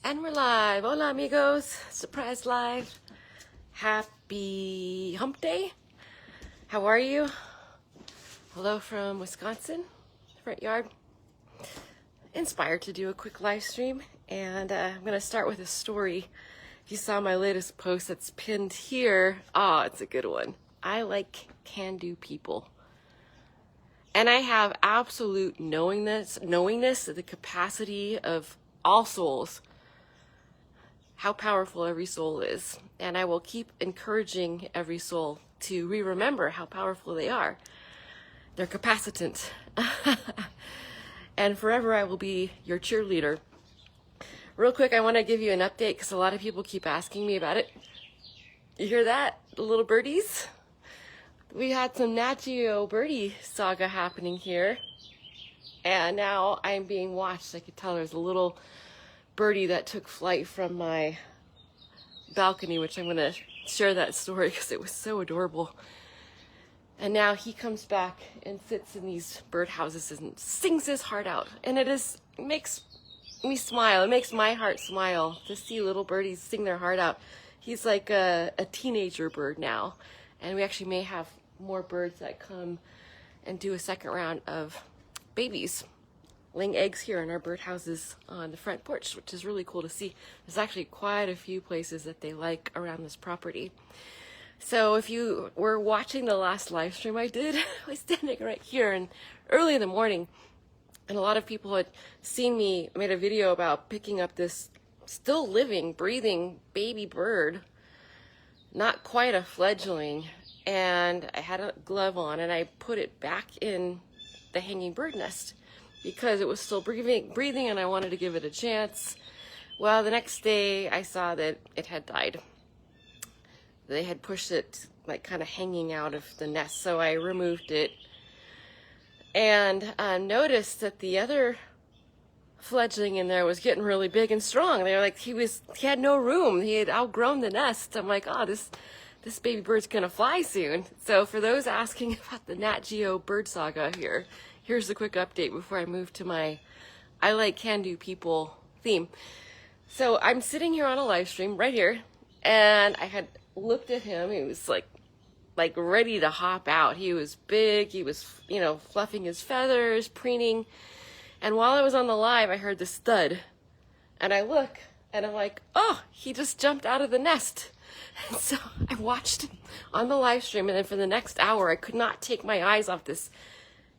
And we're live. Hola, amigos. Surprise live. Happy hump day. How are you? Hello from Wisconsin, front yard. Inspired to do a quick live stream. And I'm going to start with a story. If you saw my latest post that's pinned here, it's a good one. I like can-do people. And I have absolute knowingness of the capacity of all souls, how powerful every soul is. And I will keep encouraging every soul to remember how powerful they are. They're capacitant. And forever I will be your cheerleader. Real quick, I want to give you an update because a lot of people keep asking me about it. You hear that? The little birdies? We had some NatGeo birdie saga happening here. And now I'm being watched. I could tell there's a little birdie that took flight from my balcony, which I'm going to share that story because it was so adorable. And now he comes back and sits in these birdhouses and sings his heart out. And it makes me smile. It makes my heart smile to see little birdies sing their heart out. He's like a teenager bird now. And we actually may have more birds that come and do a second round of babies laying eggs here in our birdhouses on the front porch, which is really cool to see. There's actually quite a few places that they like around this property. So if you were watching the last live stream I did, I was standing right here and early in the morning, and a lot of people had seen me, made a video about picking up this still living, breathing baby bird, not quite a fledgling, and I had a glove on and I put it back in the hanging bird nest because it was still breathing and I wanted to give it a chance. Well, the next day I saw that it had died. They had pushed it like kind of hanging out of the nest, so I removed it and noticed that the other fledgling in there was getting really big and strong. They were like, he had no room. He had outgrown the nest. I'm like, this baby bird's gonna fly soon. So for those asking about the NatGeo bird saga here's a quick update before I move to my I like can-do people theme. So I'm sitting here on a live stream right here, and I had looked at him. He was like ready to hop out. He was big. He was, fluffing his feathers, preening. And while I was on the live, I heard this thud. And I look, and I'm like, oh, he just jumped out of the nest. And so I watched him on the live stream, and then for the next hour, I could not take my eyes off this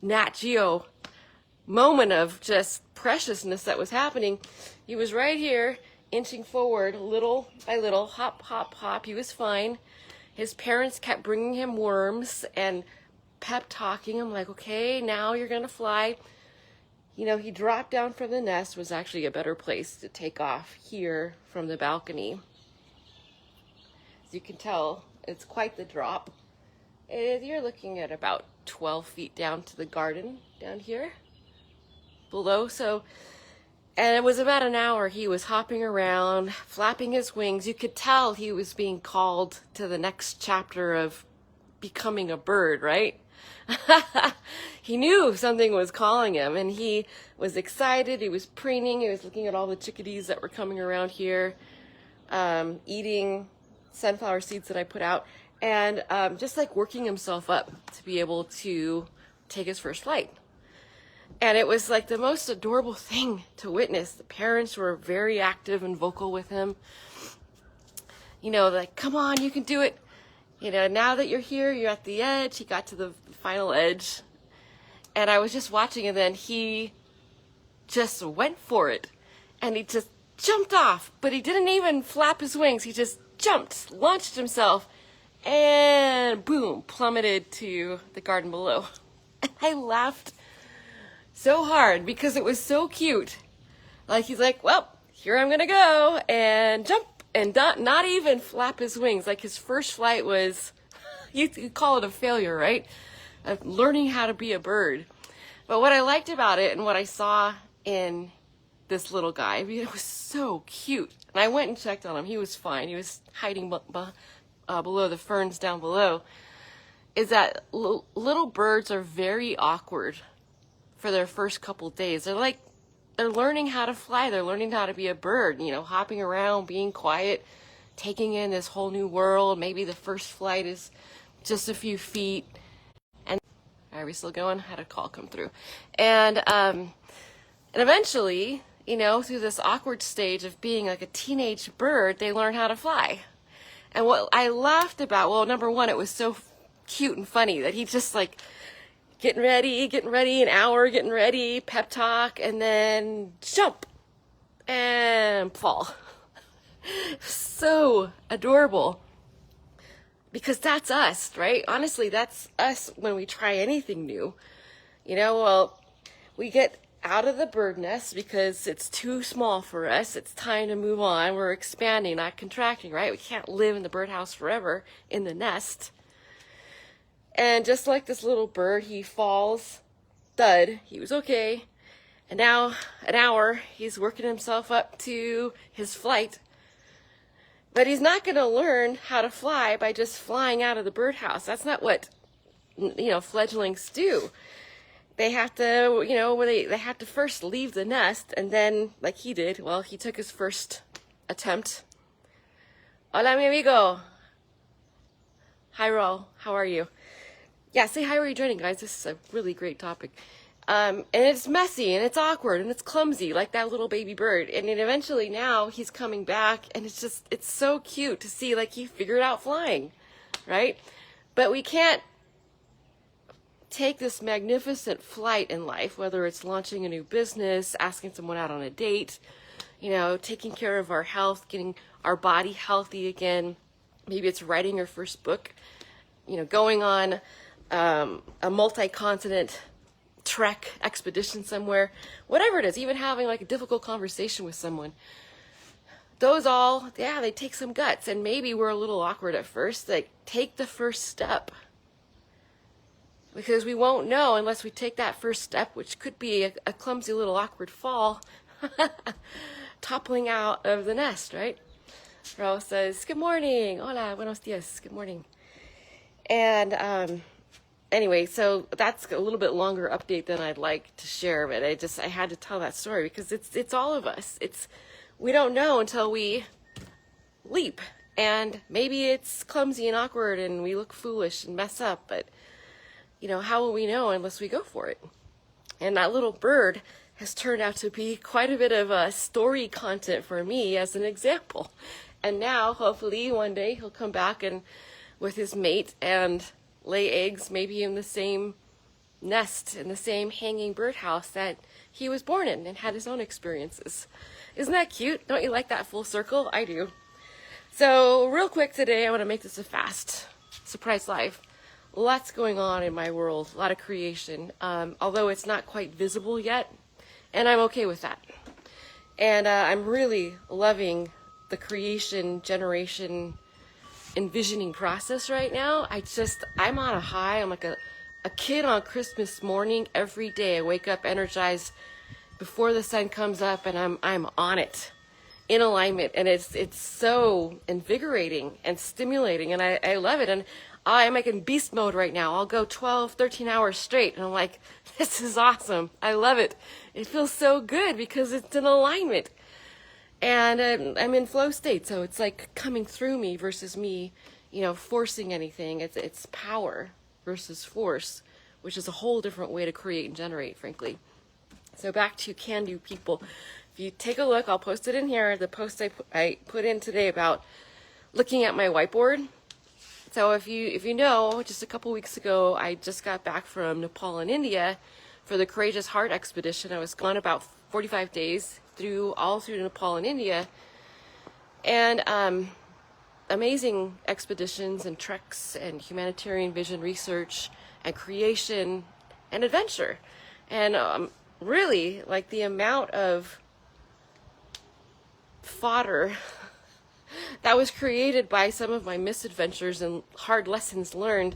NatGeo moment of just preciousness that was happening. He was right here, inching forward, little by little, hop, hop, hop. He was fine. His parents kept bringing him worms and pep talking him like, okay, now you're going to fly. He dropped down from the nest. Was actually a better place to take off here from the balcony. As you can tell, it's quite the drop. You're looking at about 12 feet down to the garden down here below. And it was about an hour. He was hopping around, flapping his wings. You could tell he was being called to the next chapter of becoming a bird, right? He knew something was calling him, and he was excited. He was preening. He was looking at all the chickadees that were coming around here, eating sunflower seeds that I put out, and just like working himself up to be able to take his first flight. And it was like the most adorable thing to witness. The parents were very active and vocal with him. Like, come on, you can do it. Now that you're here, you're at the edge. He got to the final edge. And I was just watching, and then he just went for it. And he just jumped off. But he didn't even flap his wings. He just jumped, launched himself, and boom, plummeted to the garden below. And I laughed so hard because it was so cute. Like, he's like, well, here I'm gonna go and jump and not even flap his wings. Like, his first flight was, you call it a failure, right? Of learning how to be a bird. But what I liked about it and what I saw in this little guy, it was so cute. And I went and checked on him. He was fine. He was hiding below the ferns down below. Is that little birds are very awkward for their first couple days. They're like they're learning how to fly. They're learning how to be a bird, you know, hopping around, being quiet, taking in this whole new world. Maybe the first flight is just a few feet. And are we still going? Had a call come through. And eventually, you know, through this awkward stage of being like a teenage bird, they learn how to fly. And what I laughed about, well, number one, it was so cute and funny that he just like getting ready, an hour getting ready, pep talk, and then jump and fall. So adorable. Because that's us, right? Honestly, that's us when we try anything new. You know, well, we get out of the bird nest because it's too small for us. It's time to move on. We're expanding, not contracting, right? We can't live in the birdhouse forever in the nest. And just like this little bird, he falls, thud, he was okay. And now, an hour, he's working himself up to his flight. But he's not going to learn how to fly by just flying out of the birdhouse. That's not what, you know, fledglings do. They have to, you know, they have to first leave the nest, and then, like he did, well, he took his first attempt. Hola, mi amigo. Hi, Ro. How are you? Yeah, say hi where you're joining, guys. This is a really great topic. And it's messy, and it's awkward, and it's clumsy, like that little baby bird. And then eventually now he's coming back, and it's just, it's so cute to see, like, he figured out flying, right? But we can't take this magnificent flight in life, whether it's launching a new business, asking someone out on a date, you know, taking care of our health, getting our body healthy again. Maybe it's writing your first book, you know, going on a multi-continent trek expedition somewhere, whatever it is, even having like a difficult conversation with someone. Those all, yeah, they take some guts, and maybe we're a little awkward at first. Like, take the first step. Because we won't know unless we take that first step, which could be a clumsy little awkward fall, toppling out of the nest, right? Rose says, good morning. Hola, buenos dias. Good morning. And anyway, so that's a little bit longer update than I'd like to share, but I had to tell that story because it's all of us. We don't know until we leap, and maybe it's clumsy and awkward and we look foolish and mess up, but you know, how will we know unless we go for it? And that little bird has turned out to be quite a bit of story content for me as an example. And now, hopefully, one day he'll come back and with his mate and lay eggs maybe in the same nest, in the same hanging birdhouse that he was born in and had his own experiences. Isn't that cute? Don't you like that full circle? I do. So real quick today, I want to make this a fast surprise live. Lots going on in my world, a lot of creation, although it's not quite visible yet, and I'm okay with that. And I'm really loving the creation, generation, envisioning process right now. I'm on a high. I'm like a kid on Christmas morning. Every day I wake up energized before the sun comes up, and I'm on it, in alignment, and it's so invigorating and stimulating, and I love it. And I'm like in beast mode right now. I'll go 12, 13 hours straight, and I'm like, this is awesome. I love it. It feels so good because it's in alignment. And I'm in flow state, so it's like coming through me versus me, you know, forcing anything. It's power versus force, which is a whole different way to create and generate, frankly. So back to can-do people. If you take a look, I'll post it in here, the post I put in today about looking at my whiteboard. So if you know, just a couple weeks ago, I just got back from Nepal and India for the Courageous Heart Expedition. I was gone about 45 days all through Nepal and India, and amazing expeditions and treks and humanitarian vision research and creation and adventure. And really, like, the amount of fodder that was created by some of my misadventures and hard lessons learned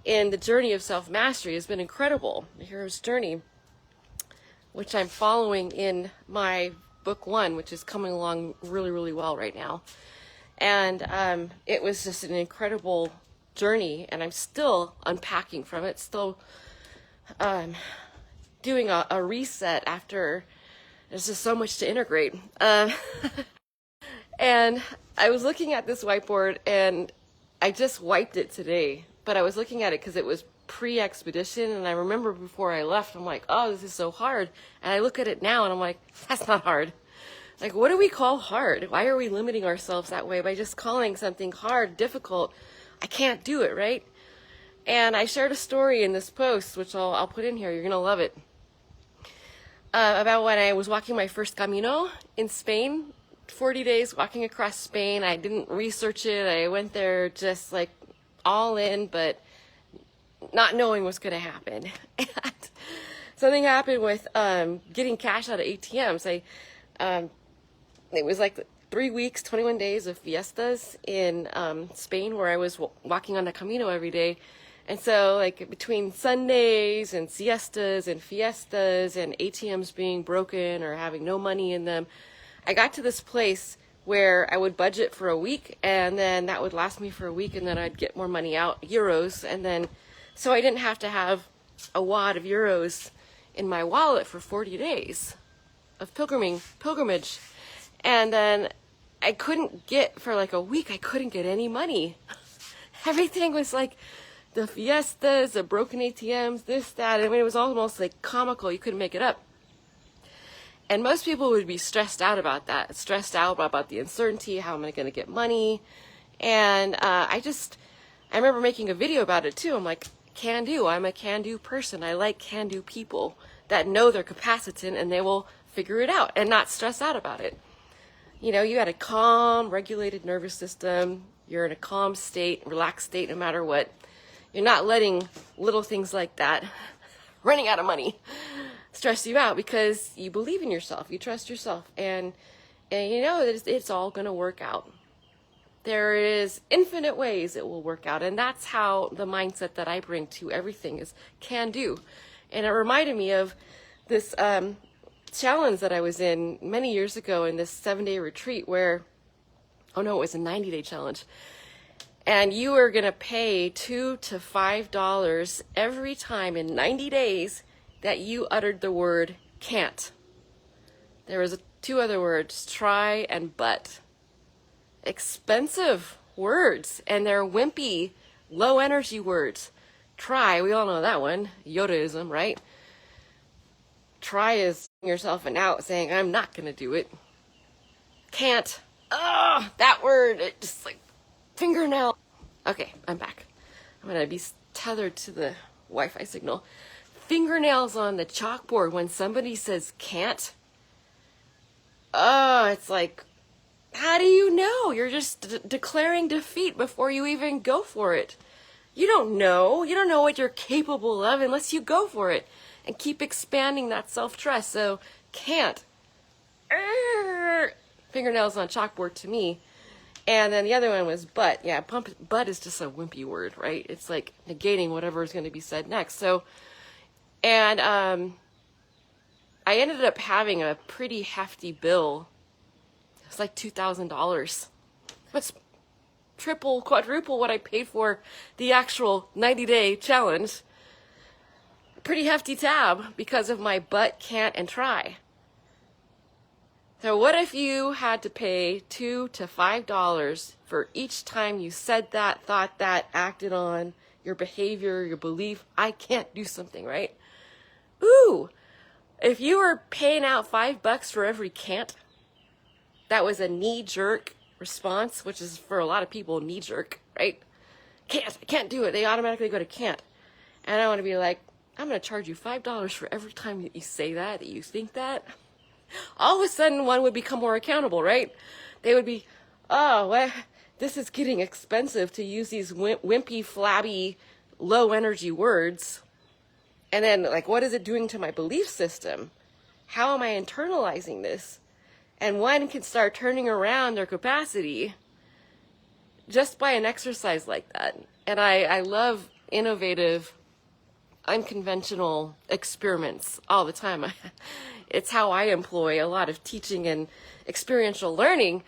in the journey of self-mastery has been incredible. The hero's journey, which I'm following in my book 1, which is coming along really, really well right now. And it was just an incredible journey, and I'm still unpacking from it, still doing a reset after There's just so much to integrate. And I was looking at this whiteboard, and I just wiped it today, but I was looking at it because it was pre-expedition, and I remember before I left, I'm like, oh, this is so hard. And I look at it now, and I'm like, that's not hard. Like, what do we call hard? Why are we limiting ourselves that way by just calling something hard, difficult? I can't do it, right? And I shared a story in this post, which I'll put in here. You're going to love it. About when I was walking my first Camino in Spain, 40 days walking across Spain. I didn't research it. I went there just like all in, but not knowing what's going to happen. And something happened with getting cash out of ATMs. It was like 3 weeks, 21 days of fiestas in Spain, where I was walking on the Camino every day. And so like between Sundays and siestas and fiestas and ATMs being broken or having no money in them, I got to this place where I would budget for a week, and then that would last me for a week, and then I'd get more money out, euros, and then so I didn't have to have a wad of euros in my wallet for 40 days of pilgrimage. And then I couldn't get, for like a week, I couldn't get any money. Everything was like the fiestas, the broken ATMs, this, that. I mean, it was almost like comical. You couldn't make it up. And most people would be stressed out about that, stressed out about the uncertainty, how am I going to get money? And I remember making a video about it too. I'm like, can do. I'm a can do person. I like can do people that know they're capacitant and they will figure it out and not stress out about it. You know, you had a calm, regulated nervous system. You're in a calm state, relaxed state, no matter what. You're not letting little things like that, running out of money, stress you out, because you believe in yourself, you trust yourself, and you know it's all going to work out. There is infinite ways it will work out, and that's how the mindset that I bring to everything is can do. And it reminded me of this challenge that I was in many years ago in this 7-day retreat where, oh no, it was a 90-day challenge. And you were going to pay $2 to $5 every time in 90 days that you uttered the word can't. There was two other words, try and but. Expensive words, and they're wimpy, low energy words. Try, we all know that one, Yodaism, right? Try is yourself and out saying, I'm not going to do it. Can't. Oh, that word, it just like fingernail. Okay, I'm back. I'm going to be tethered to the Wi-Fi signal. Fingernails on the chalkboard when somebody says can't. Oh, it's like, how do you know? You're just declaring defeat before you even go for it. You don't know. You don't know what you're capable of unless you go for it and keep expanding that self-trust. So, can't. Fingernails on chalkboard to me. And then the other one was but. Yeah, but is just a wimpy word, right? It's like negating whatever is going to be said next. So, and I ended up having a pretty hefty bill. It was like $2,000. That's triple, quadruple what I paid for the actual 90-day challenge. Pretty hefty tab because of my but, can't, and try. So what if you had to pay $2 to $5 for each time you said that, thought that, acted on your behavior, your belief, I can't do something, right? Ooh, if you were paying out $5 for every can't, that was a knee-jerk response, which is for a lot of people knee-jerk, right? I can't do it. They automatically go to can't. And I want to be like, I'm going to charge you $5 for every time that you say that you think that. All of a sudden, one would become more accountable, right? They would be, oh, well, this is getting expensive to use these wimpy, flabby, low-energy words. And then, like, what is it doing to my belief system? How am I internalizing this? And one can start turning around their capacity just by an exercise like that. And I love innovative, unconventional experiments all the time. It's how I employ a lot of teaching and experiential learning,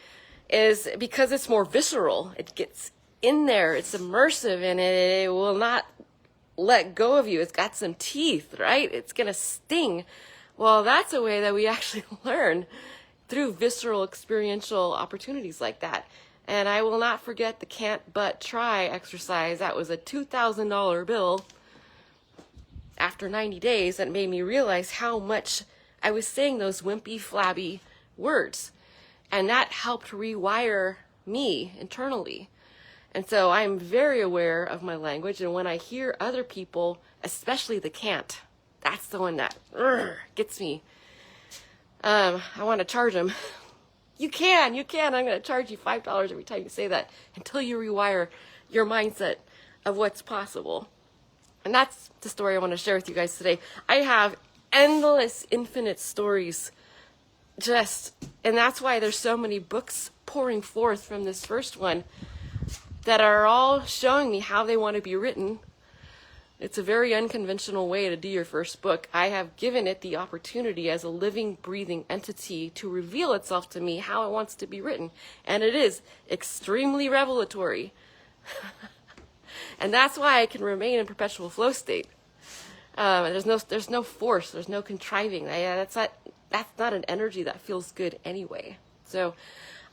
is because it's more visceral. It gets in there, it's immersive, and it will not let go of you. It's got some teeth, right? It's going to sting Well, that's a way that we actually learn, through visceral experiential opportunities like that. And I will not forget the can't but try exercise. That was a $2,000 bill after 90 days that made me realize how much I was saying those wimpy, flabby words. And that helped rewire me internally. And so I'm very aware of my language. And when I hear other people, especially the can't, that's the one that gets me. I want to charge them. You can. I'm going to charge you $5 every time you say that, until you rewire your mindset of what's possible. And that's the story I want to share with you guys today. I have endless, infinite stories. And that's why there's so many books pouring forth from this first one that are all showing me how they want to be written. It's a very unconventional way to do your first book. I have given it the opportunity as a living, breathing entity to reveal itself to me how it wants to be written. And it is extremely revelatory. And that's why I can remain in perpetual flow state. There's no force, there's no contriving. That's not an energy that feels good anyway. So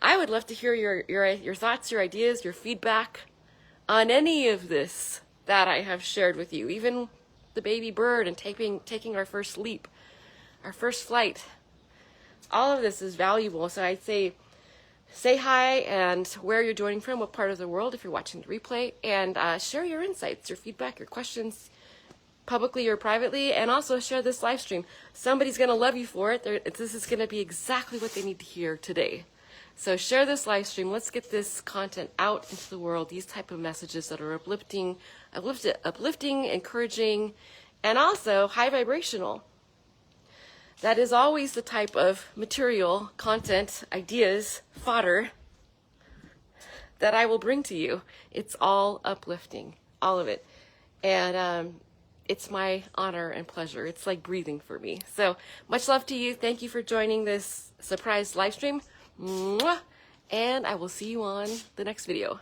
I would love to hear your thoughts, your ideas, your feedback on any of this that I have shared with you, even the baby bird and taking our first leap, our first flight. All of this is valuable. So I'd say hi and where you're joining from, what part of the world, if you're watching the replay, and share your insights, your feedback, your questions, publicly or privately, and also share this live stream. Somebody's going to love you for it. This is going to be exactly what they need to hear today. So share this live stream. Let's get this content out into the world, these type of messages that are uplifting, encouraging, and also high vibrational. That is always the type of material, content, ideas, fodder that I will bring to you. It's all uplifting, all of it. And it's my honor and pleasure. It's like breathing for me. So much love to you. Thank you for joining this surprise live stream. Mwah! And I will see you on the next video.